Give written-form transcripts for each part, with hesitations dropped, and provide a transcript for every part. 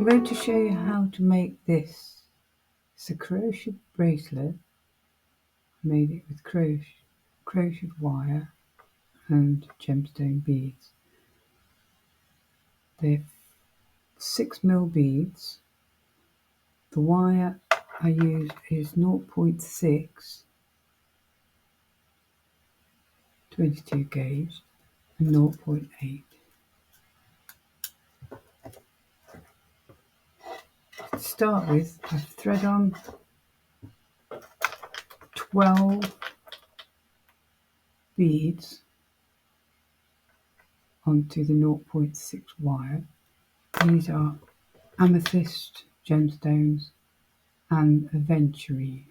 I'm going to show you how to make this. It's a crocheted bracelet. I made it with crocheted wire and gemstone beads. They're 6mm beads. The wire I use is 0.6 22 gauge and 0.8. To start with, I thread on 12 beads onto the 0.6 wire. These are amethyst gemstones and aventurine.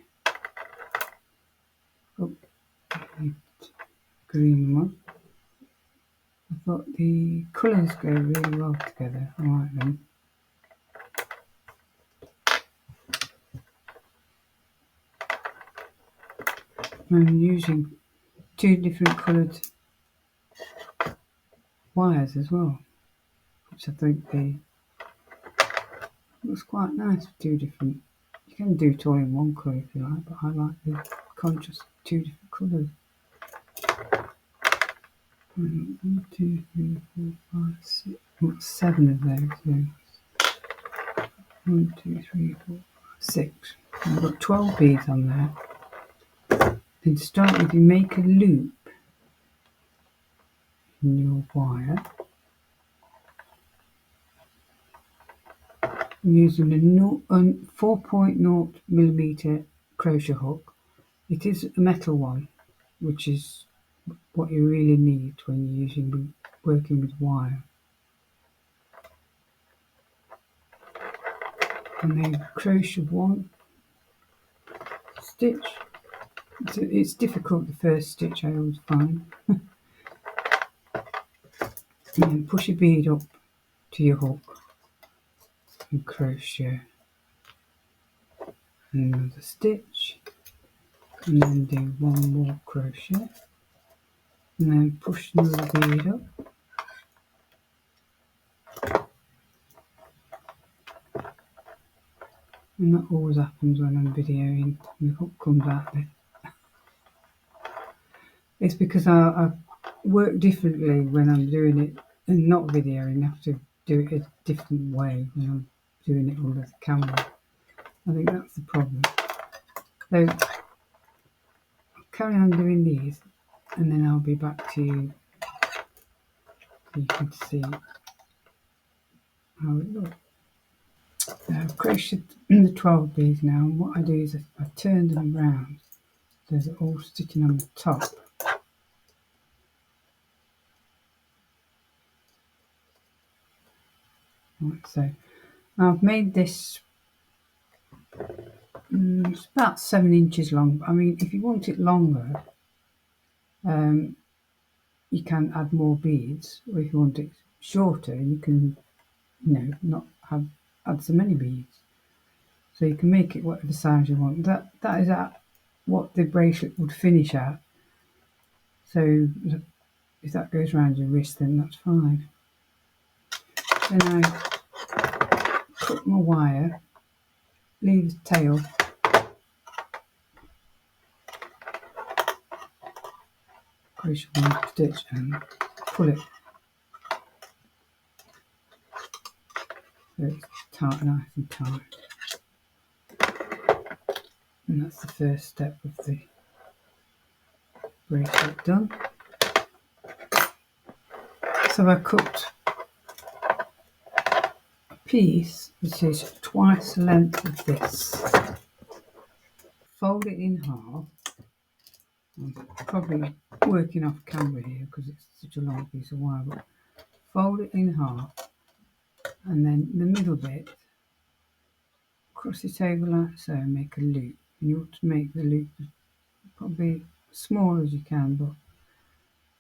Oh, green one. I thought the colours go really well together. I like them. I'm using 2 different coloured wires as well, which I think looks quite nice with 2 different. You can do it all in one colour if you like, but I like the contrast of 2 different colours. 1, 2, 3, 4, 5, 6. Well, 7 of those. So 1, 2, 3, 4, 5, 6. I've got 12 beads on there. Then to start with, you make a loop in your wire. I'm using a 4.0mm crochet hook. It is a metal one, which is what you really need when you're working with wire. And then crochet 1 stitch. It's difficult, the first stitch, I always find. And then push a bead up to your hook and crochet another stitch, and then do 1 more crochet, and then push another bead up, and that always happens when I'm videoing and the hook comes out there. It's because I work differently when I'm doing it and not videoing. I have to do it a different way when I'm doing it under the camera. I think that's the problem. So I'll carry on doing these, and then I'll be back to you so you can see how it looks. I've crocheted the 12 beads now, and what I do is I turn them around so they're all sitting on the top. Like so. Now I've made this, it's about 7 inches long. I mean, if you want it longer, you can add more beads, or if you want it shorter, you can, not add so many beads. So you can make it whatever size you want. That is at what the bracelet would finish at. So if that goes around your wrist, then that's fine. Then I cut my wire, leave the tail, crochet 1 stitch and pull it so it's tight, nice and tight. And that's the first step of the bracelet done. So I cut a piece which is twice the length of this. Fold it in half. I'm probably working off camera here because it's such a long piece of wire, but fold it in half, and then the middle bit, cross it over like so and make a loop. And you want to make the loop probably as small as you can, but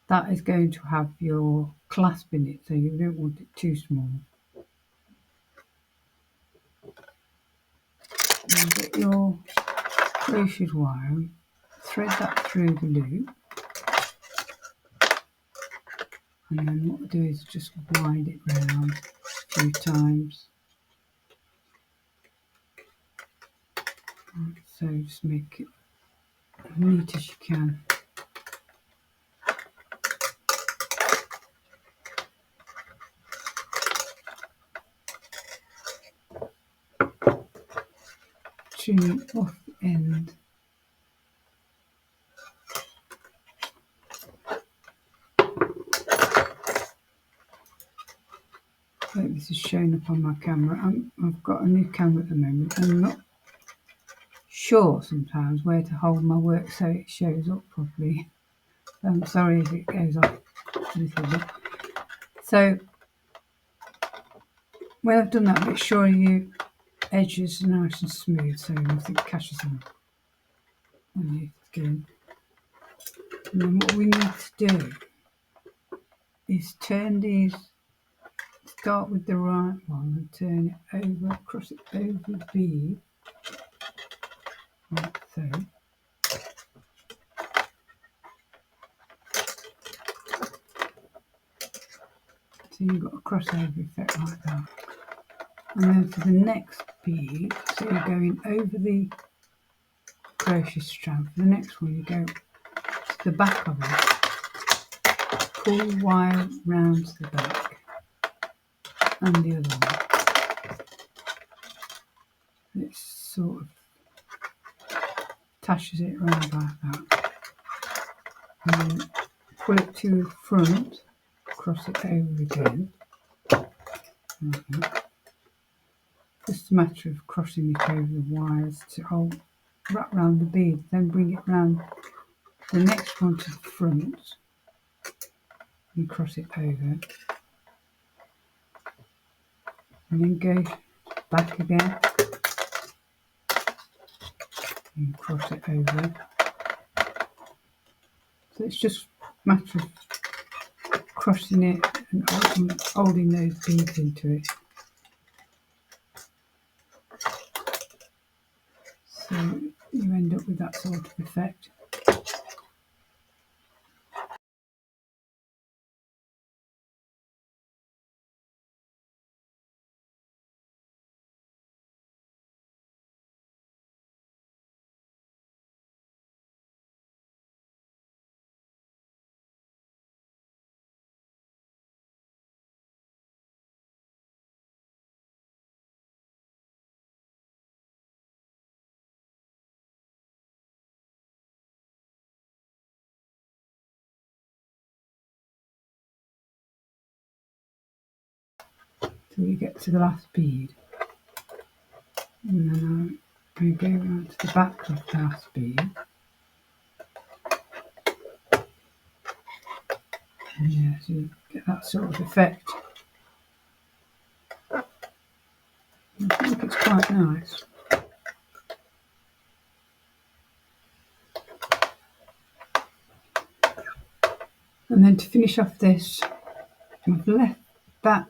that is going to have your clasp in it, so you don't want it too small. And get your crocheted wire, thread that through the loop, and then what I do is just wind it round a few times So just make it as neat as you can. Trim it off the end. I hope this is showing up on my camera. I've got a new camera at the moment. I'm not sure sometimes where to hold my work so it shows up properly. I'm sorry if it goes off a little bit. So when I've done that, make sure your edges are nice and smooth so nothing catches on your skin. And then what we need to do is turn these, start with the right one and turn it over, cross it over the bead, like so. So you've got a crossover effect like that. And then for the next bead, so you're going over the crochet strand. For the next one, you go to the back of it, pull the wire round to the back, and the other one. It sort of attaches it around like that. And then pull it to the front, cross it over again. Like that. Just a matter of crossing it over the wires to hold, wrap round the bead, then bring it round the next one to the front and cross it over. And then go back again and cross it over. So it's just a matter of crossing it and holding those beads into it. So you end up with that sort of effect. Till you get to the last bead. And then I go around to the back of the last bead. And yeah, so you get that sort of effect. I think it's quite nice. And then to finish off this, I've left that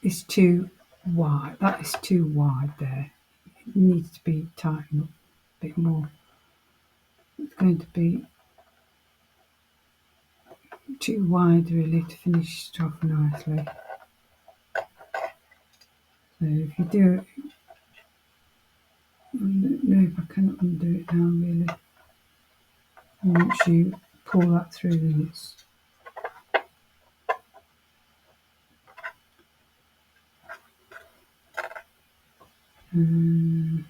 is too wide. That is too wide there. It needs to be tightened up a bit more. It's going to be too wide really to finish it off nicely. So if you do it, I don't know if I can undo it now really. And once you pull that through, then it's and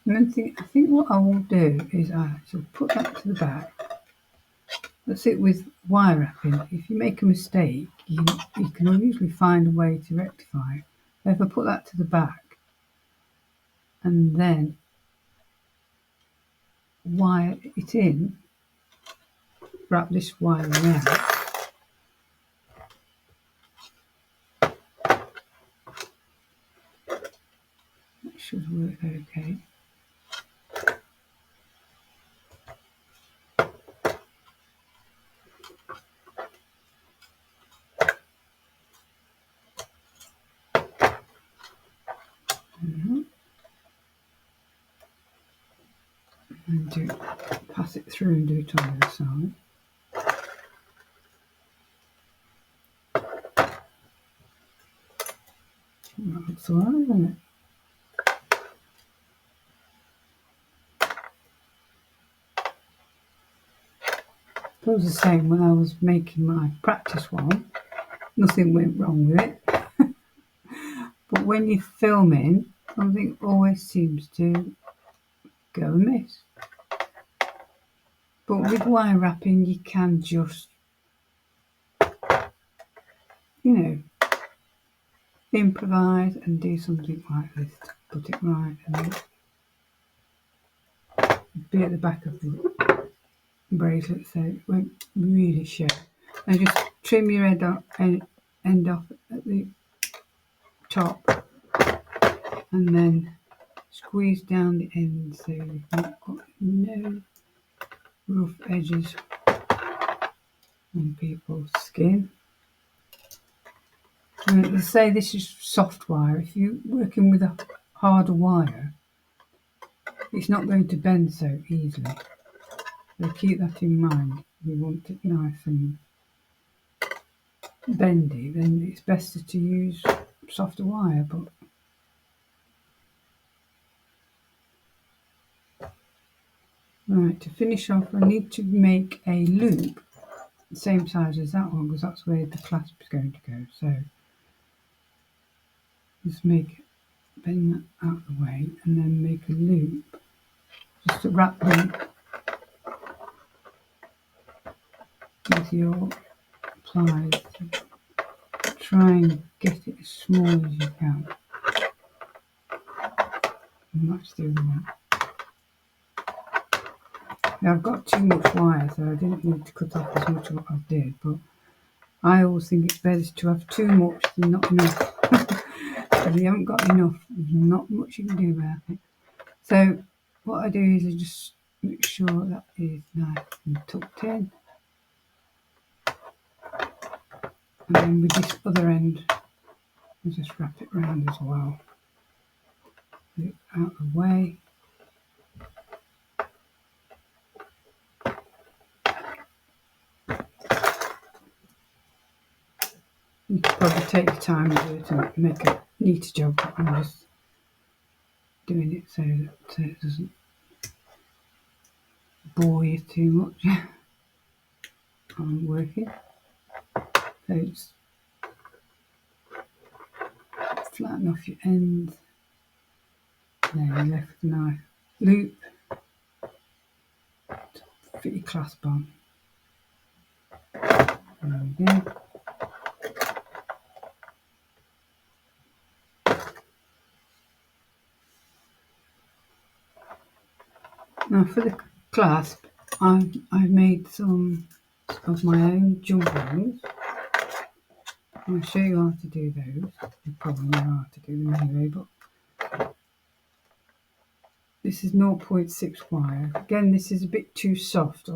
then I think what I will do is I shall put that to the back. That's it with wire wrapping. If you make a mistake, you can usually find a way to rectify it. So if I put that to the back and then wire it in, wrap this wire around, that should work okay. And pass it through and do it on the other side. That looks alright, isn't it? It was the same when I was making my practice one. Nothing went wrong with it. But when you're filming, something always seems to go amiss. But with wire wrapping, you can just, improvise and do something like this to put it right, and then be at the back of the bracelet so it won't really show. And just trim your end off at the top, and then squeeze down the end so you've not got no rough edges on people's skin. And they say this is soft wire. If you're working with a harder wire, it's not going to bend so easily. So keep that in mind. If you want it nice and bendy, then it's best to use softer wire. But right, to finish off, I need to make a loop the same size as that one, because that's where the clasp is going to go. So just bend that out of the way, and then make a loop just to wrap them with your pliers. Try and get it as small as you can. I'm not doing that. Now I've got too much wire, so I didn't need to cut off as much as what I did, but I always think it's better to have too much than not enough. If you haven't got enough, there's not much you can do about it. So what I do is I just make sure that is nice and tucked in. And then with this other end, I just wrap it round as well. Put it out of the way. You could probably take your time and do it and make a neater job. I'm just doing it so that it doesn't bore you too much. I'm working. So just flatten off your ends. There, you're left with a nice loop to fit your clasp on. There we go. Now for the clasp, I've made some of my own jump rings. I'll show you how to do those. You probably know how to do them anyway, but this is 0.6 wire. Again, this is a bit too soft.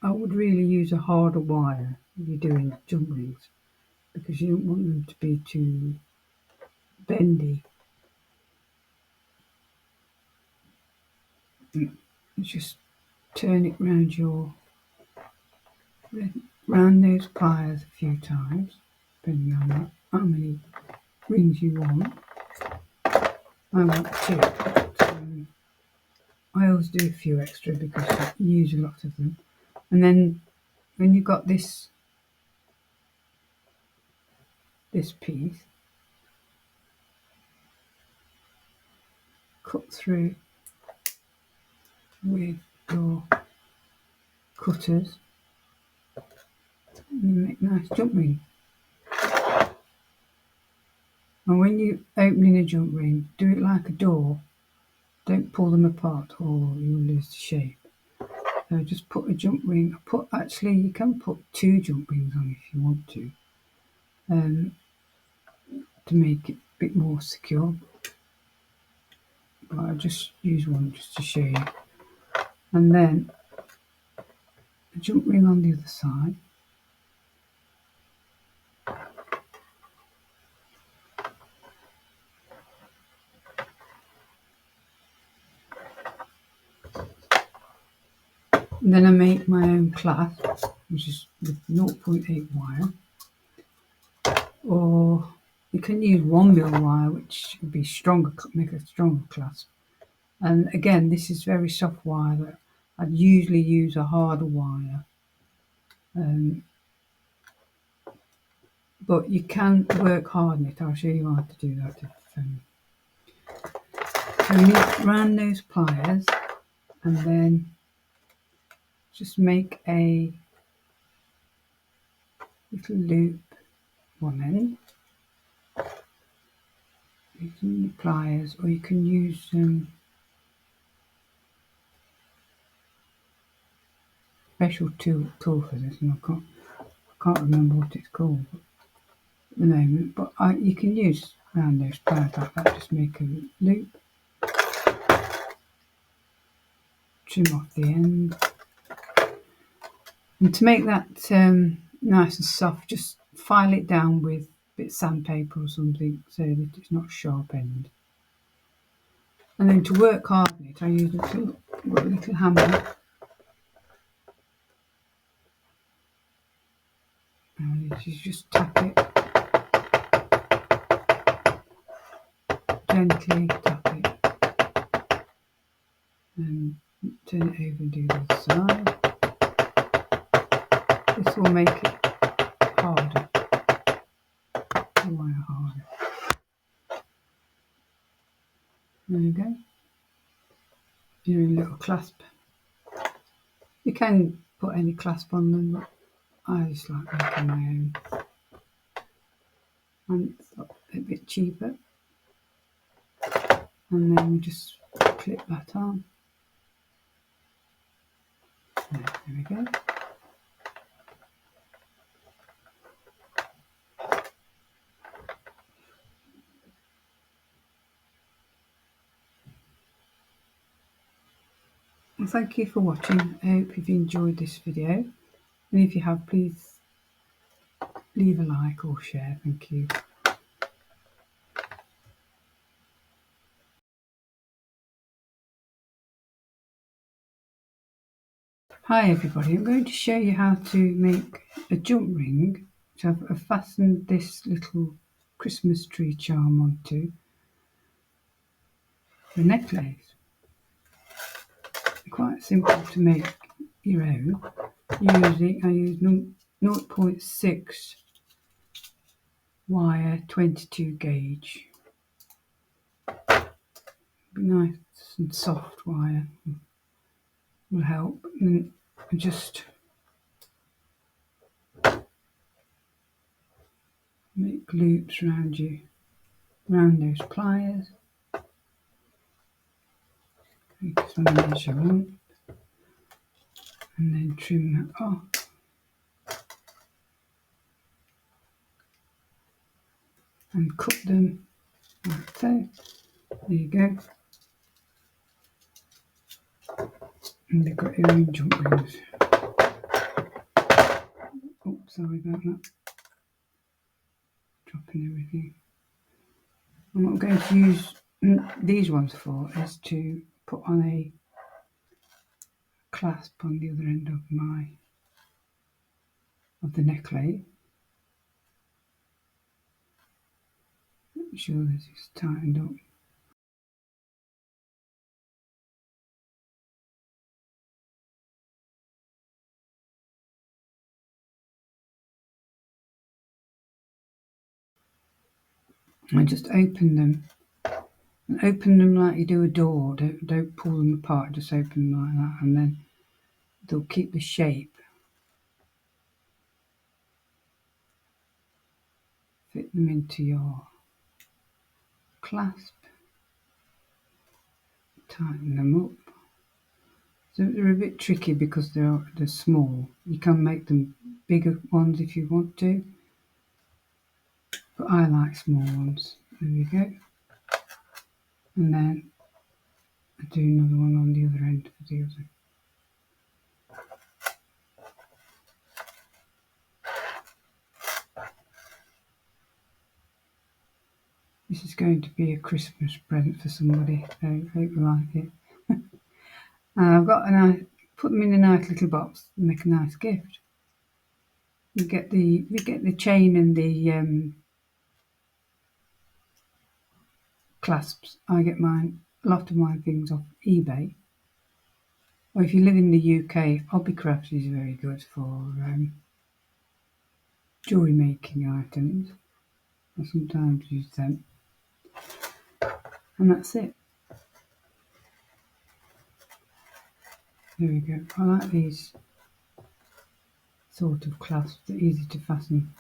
I would really use a harder wire if you're doing jump rings, because you don't want them to be too bendy. Just turn it round those pliers a few times, depending on how many rings you want. I want two. I always do a few extra because you use a lot of them. And then when you've got this piece, cut through with your cutters and you make a nice jump ring. And when you're opening a jump ring, do it like a door. Don't pull them apart or you'll lose the shape. So just put a jump ring. Actually, you can put 2 jump rings on if you want to make it a bit more secure. But I'll just use one just to show you. And then a jump ring on the other side. And then I make my own clasp, which is with 0.8 wire. Or you can use 1mm wire, which would be stronger, make a stronger clasp. And again, this is very soft wire. I'd usually use a harder wire But you can work hard on it. I'll show you how to do that. So you need round nose pliers, and then just make a little loop one end using the pliers, or you can use special tool for this, and I can't remember what it's called at the moment, but you can use round nose pliers like that. Just make a loop, trim off the end, and to make that nice and soft, just file it down with a bit of sandpaper or something so that it's not sharp end. And then to work hard on it, I use a little hammer, and you just tap it, gently tap it, and turn it over and do the other side. This will make it harder, the wire harder. There you go. Your little clasp. You can put any clasp on them, but I just like making my own. And it's a bit cheaper. And then we just clip that on. There we go. Well, thank you for watching. I hope you've enjoyed this video, and if you have, please leave a like or share. Thank you. Hi everybody, I'm going to show you how to make a jump ring, which I've fastened this little Christmas tree charm onto the necklace. Quite simple to make your own. I use 0.6 wire, 22 gauge. Be nice and soft wire will help. And just make loops around those pliers. Take some measurement and then trim that off and cut them like so. There you go. And they've got your own jump rings. Oh, sorry about that. Dropping everything. And what I'm going to use these ones for is to put on a clasp on the other end of the necklace. Make sure this is tightened up. And just open them. And open them like you do a door. Don't pull them apart. Just open them like that, and then they'll keep the shape. Fit them into your clasp. Tighten them up. So they're a bit tricky because they're small. You can make them bigger ones if you want to, but I like small ones. There we go. And then I do another one on the other end for the other. This is going to be a Christmas present for somebody. I hope you like it. And put them in a nice little box and make a nice gift. You get the chain and the clasps. I get a lot of my things off eBay. Or if you live in the UK, Hobbycraft is very good for jewellery making items. I sometimes use them. And that's it. There we go. I like these sort of clasps, they're easy to fasten